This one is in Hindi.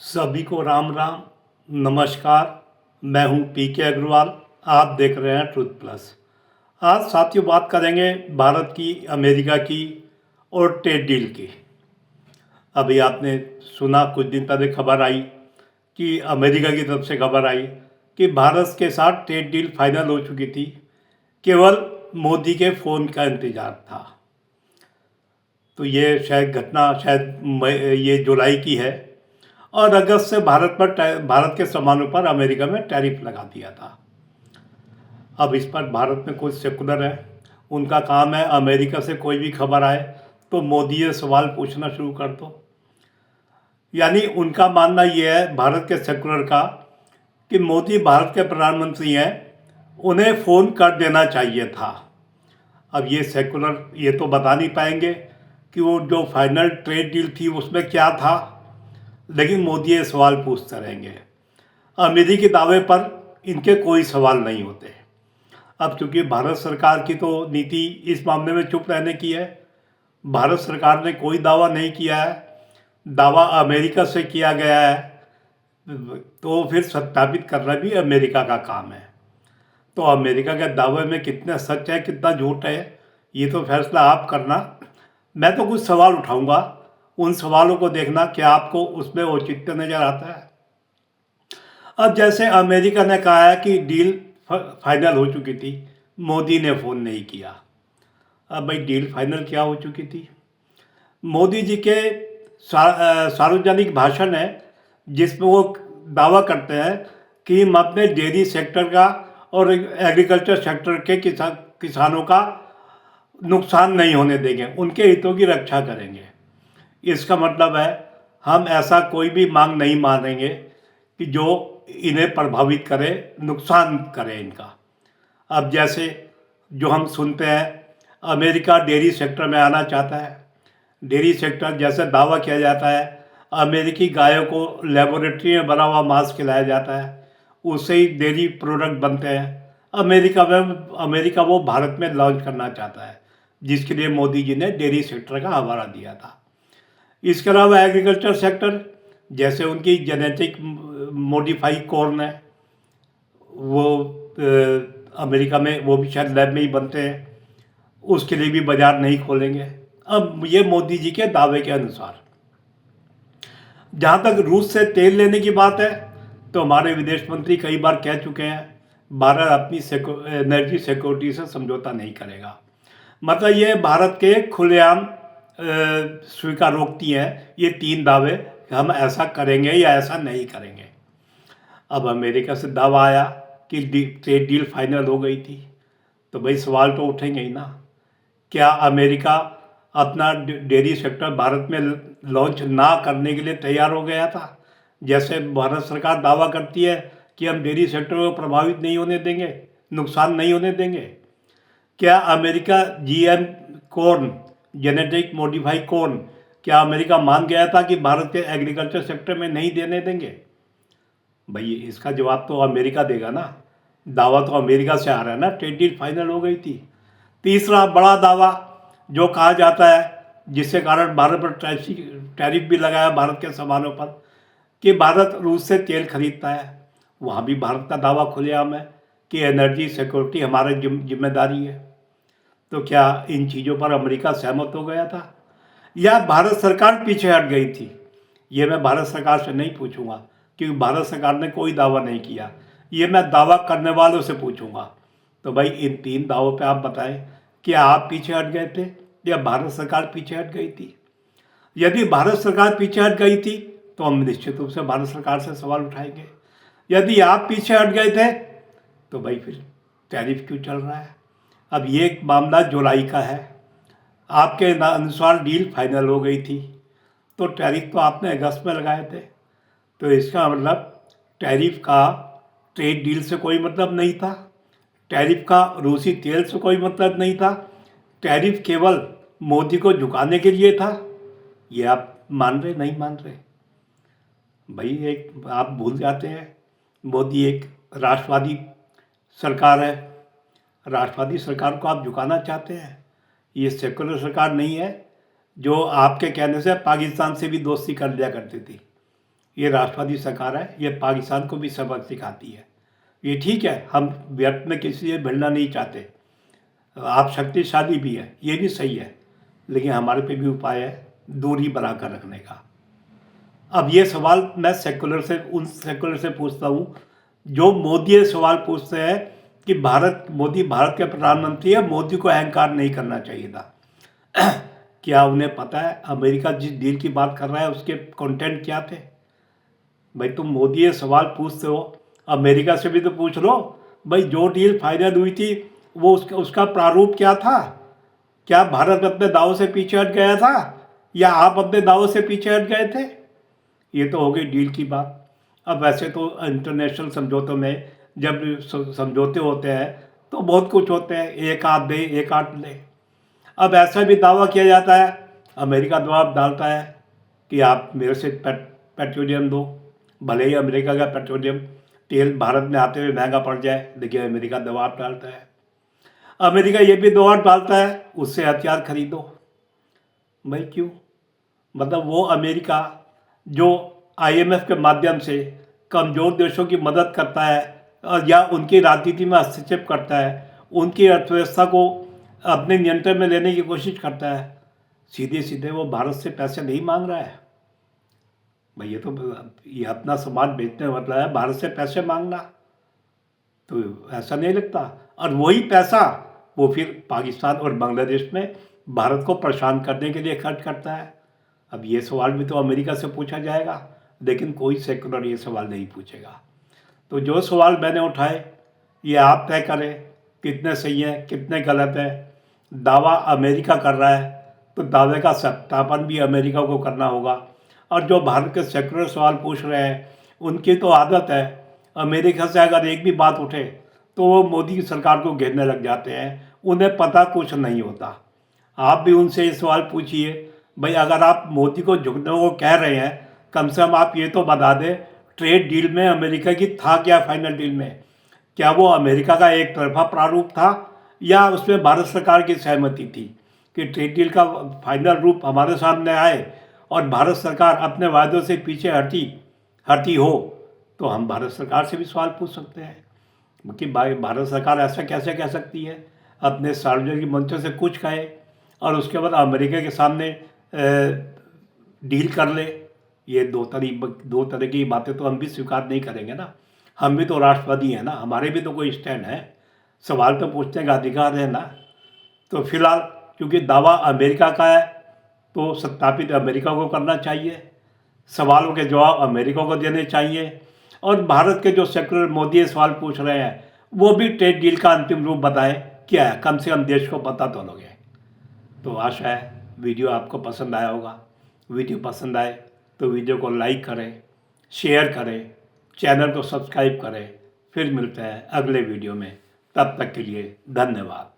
सभी को राम राम। नमस्कार। मैं हूं पीके अग्रवाल। आप देख रहे हैं ट्रुथ प्लस। आज साथियों बात करेंगे भारत की, अमेरिका की और ट्रेड डील की। अभी आपने सुना, कुछ दिन पहले खबर आई कि अमेरिका की तरफ से खबर आई कि भारत के साथ ट्रेड डील फाइनल हो चुकी थी। केवल मोदी के फ़ोन का इंतज़ार था। तो ये शायद घटना ये जुलाई की है। और अगस्त से भारत के सामानों पर अमेरिका में टैरिफ लगा दिया था। अब इस पर भारत में कुछ सेकुलर है, उनका काम है अमेरिका से कोई भी खबर आए तो मोदी ये सवाल पूछना शुरू कर दो। यानी उनका मानना ये है, भारत के सेकुलर का, कि मोदी भारत के प्रधानमंत्री हैं, उन्हें फ़ोन कर देना चाहिए था। अब ये सेकुलर ये तो बता नहीं पाएंगे कि वो जो फाइनल ट्रेड डील थी उसमें क्या था, लेकिन मोदी ये सवाल पूछते रहेंगे। अमेरिकी दावे पर इनके कोई सवाल नहीं होते। अब चूंकि भारत सरकार की तो नीति इस मामले में चुप रहने की है, भारत सरकार ने कोई दावा नहीं किया है, दावा अमेरिका से किया गया है, तो फिर सत्यापित करना भी अमेरिका का काम है। तो अमेरिका के दावे में कितना सच है कितना झूठ है, ये तो फैसला आप करना। मैं तो कुछ सवाल उठाऊंगा, उन सवालों को देखना कि आपको उसमें औचित्य नज़र आता है। अब जैसे अमेरिका ने कहा है कि डील फाइनल हो चुकी थी, मोदी ने फ़ोन नहीं किया। अब भाई डील फाइनल क्या हो चुकी थी? मोदी जी के सार्वजनिक भाषण है जिसमें वो दावा करते हैं कि हम अपने डेयरी सेक्टर का और एग्रीकल्चर सेक्टर के किसानों का नुकसान नहीं होने देंगे, उनके हितों की रक्षा करेंगे। इसका मतलब है हम ऐसा कोई भी मांग नहीं मानेंगे कि जो इन्हें प्रभावित करे, नुकसान करे इनका। अब जैसे जो हम सुनते हैं, अमेरिका डेयरी सेक्टर में आना चाहता है। डेयरी सेक्टर जैसे दावा किया जाता है, अमेरिकी गायों को लेबोरेटरी में बना हुआ मांस खिलाया जाता है, उससे ही डेयरी प्रोडक्ट बनते हैं। अमेरिका वो भारत में लॉन्च करना चाहता है, जिसके लिए मोदी जी ने डेयरी सेक्टर का हवाला दिया था। इसके अलावा एग्रीकल्चर सेक्टर, जैसे उनकी जेनेटिक मॉडिफाई कॉर्न है, वो अमेरिका में वो भी शायद लैब में ही बनते हैं, उसके लिए भी बाजार नहीं खोलेंगे। अब ये मोदी जी के दावे के अनुसार। जहाँ तक रूस से तेल लेने की बात है, तो हमारे विदेश मंत्री कई बार कह चुके हैं, भारत अपनी एनर्जी सिक्योरिटी से समझौता नहीं करेगा। मतलब ये भारत के खुलेआम स्वीकारोक्ति हैं ये तीन दावे कि हम ऐसा करेंगे या ऐसा नहीं करेंगे। अब अमेरिका से दावा आया कि ट्रेड डील फाइनल हो गई थी, तो भाई सवाल तो उठेंगे ही ना। क्या अमेरिका अपना डेयरी सेक्टर भारत में लॉन्च ना करने के लिए तैयार हो गया था? जैसे भारत सरकार दावा करती है कि हम डेयरी सेक्टर को प्रभावित नहीं होने देंगे, नुकसान नहीं होने देंगे। क्या America GM corn, genetic modify corn, क्या अमेरिका मान गया था कि भारत के एग्रीकल्चर सेक्टर में नहीं देने देंगे? भाई इसका जवाब तो अमेरिका देगा ना। दावा तो अमेरिका से आ रहा है ना, ट्रेड डील फाइनल हो गई थी। तीसरा बड़ा दावा जो कहा जाता है, जिसके कारण भारत पर टैरिफ भी लगाया भारत के सामानों पर, कि भारत रूस से तेल खरीदता है। वहाँ भी भारत का दावा खुलेआम है कि एनर्जी सिक्योरिटी हमारी जिम्मेदारी है। तो क्या इन चीज़ों पर अमेरिका सहमत हो गया था या भारत सरकार पीछे हट गई थी? ये मैं भारत सरकार से नहीं पूछूंगा, क्योंकि भारत सरकार ने कोई दावा नहीं किया। ये मैं दावा करने वालों से पूछूंगा। तो भाई इन तीन दावों पे आप बताएं कि आप पीछे हट गए थे या भारत सरकार पीछे हट गई थी? यदि भारत सरकार पीछे हट गई थी तो हम निश्चित रूप से भारत सरकार से सवाल उठाएंगे। यदि आप पीछे हट गए थे तो भाई फिर टैरिफ क्यों चल रहा है? अब ये मामला जुलाई का है, आपके अनुसार डील फाइनल हो गई थी, तो टैरिफ तो आपने अगस्त में लगाए थे। तो इसका मतलब टैरिफ का ट्रेड डील से कोई मतलब नहीं था, टैरिफ का रूसी तेल से कोई मतलब नहीं था, टैरिफ केवल मोदी को झुकाने के लिए था। ये आप मान रहे नहीं मान रहे? भाई एक आप भूल जाते हैं, मोदी एक राष्ट्रवादी सरकार है, राष्ट्रवादी सरकार को आप झुकाना चाहते हैं। ये सेकुलर सरकार नहीं है जो आपके कहने से पाकिस्तान से भी दोस्ती कर लिया करती थी। ये राष्ट्रवादी सरकार है, ये पाकिस्तान को भी सबक सिखाती है। ये ठीक है, हम व्यर्थ में किसी से भिड़ना नहीं चाहते, आप शक्तिशाली भी है, ये भी सही है, लेकिन हमारे पे भी उपाय है दूरी बनाकर रखने का। अब ये सवाल मैं उन सेकुलर से पूछता हूँ जो मोदी ये सवाल पूछते हैं कि मोदी भारत के प्रधानमंत्री है, मोदी को अहंकार नहीं करना चाहिए था। क्या उन्हें पता है अमेरिका जिस डील की बात कर रहा है उसके कंटेंट क्या थे? भाई तुम मोदी ये सवाल पूछते हो, अमेरिका से भी तो पूछ लो भाई, जो डील फाइनल हुई थी वो उसका प्रारूप क्या था? क्या भारत अपने दावों से पीछे हट गया था या आप अपने दावों से पीछे हट गए थे? ये तो हो गई डील की बात। अब वैसे तो इंटरनेशनल समझौतों में जब समझौते होते हैं तो बहुत कुछ होते हैं, एक हाथ दे एक हाथ ले। अब ऐसा भी दावा किया जाता है, अमेरिका दबाव डालता है कि आप मेरे से पेट्रोलियम दो, भले ही अमेरिका का पेट्रोलियम तेल भारत में आते हुए महंगा पड़ जाए, लेकिन अमेरिका दबाव डालता है। अमेरिका ये भी दबाव डालता है उससे हथियार खरीदो। भाई क्यों? मतलब वो अमेरिका जो IMF के माध्यम से कमज़ोर देशों की मदद करता है और या उनकी राजनीति में हस्तक्षेप करता है, उनकी अर्थव्यवस्था को अपने नियंत्रण में लेने की कोशिश करता है, सीधे सीधे वो भारत से पैसे नहीं मांग रहा है। भाई ये अपना समाज बेचने मतलब है भारत से पैसे मांगना, तो ऐसा नहीं लगता। और वही पैसा वो फिर पाकिस्तान और बांग्लादेश में भारत को परेशान करने के लिए खर्च करता है। अब ये सवाल भी तो अमेरिका से पूछा जाएगा, लेकिन कोई सेकुलर ये सवाल नहीं पूछेगा। तो जो सवाल मैंने उठाए ये आप तय करें कितने सही हैं कितने गलत है। दावा अमेरिका कर रहा है तो दावे का सत्यापन भी अमेरिका को करना होगा। और जो भारत के सेकुलर सवाल पूछ रहे हैं उनकी तो आदत है, अमेरिका से अगर एक भी बात उठे तो वो मोदी की सरकार को घेरने लग जाते हैं, उन्हें पता कुछ नहीं होता। आप भी उनसे ये सवाल पूछिए, भाई अगर आप मोदी को झुकने को कह रहे हैं, कम से कम आप ये तो बता दें ट्रेड डील में अमेरिका की था क्या? फाइनल डील में क्या वो अमेरिका का एक तरफा प्रारूप था या उसमें भारत सरकार की सहमति थी कि ट्रेड डील का फाइनल रूप हमारे सामने आए और भारत सरकार अपने वायदों से पीछे हटी हो? तो हम भारत सरकार से भी सवाल पूछ सकते हैं कि भाई भारत सरकार ऐसा कैसे कह सकती है, अपने सार्वजनिक मंचों से कुछ कहे और उसके बाद अमेरिका के सामने डील कर ले। ये दो तरह की बातें तो हम भी स्वीकार नहीं करेंगे ना। हम भी तो राष्ट्रवादी हैं ना, हमारे भी तो कोई स्टैंड है, सवाल तो पूछने का अधिकार है ना। तो फिलहाल क्योंकि दावा अमेरिका का है तो सत्यापित अमेरिका को करना चाहिए, सवालों के जवाब अमेरिका को देने चाहिए। और भारत के जो सेकुलर मोदी सवाल पूछ रहे हैं वो भी ट्रेड डील का अंतिम रूप बताएं क्या है, कम से कम देश को पता तो लगे। तो आशा है वीडियो आपको पसंद आया होगा। वीडियो पसंद आए तो वीडियो को लाइक करें, शेयर करें, चैनल को सब्सक्राइब करें। फिर मिलते हैं अगले वीडियो में, तब तक के लिए धन्यवाद।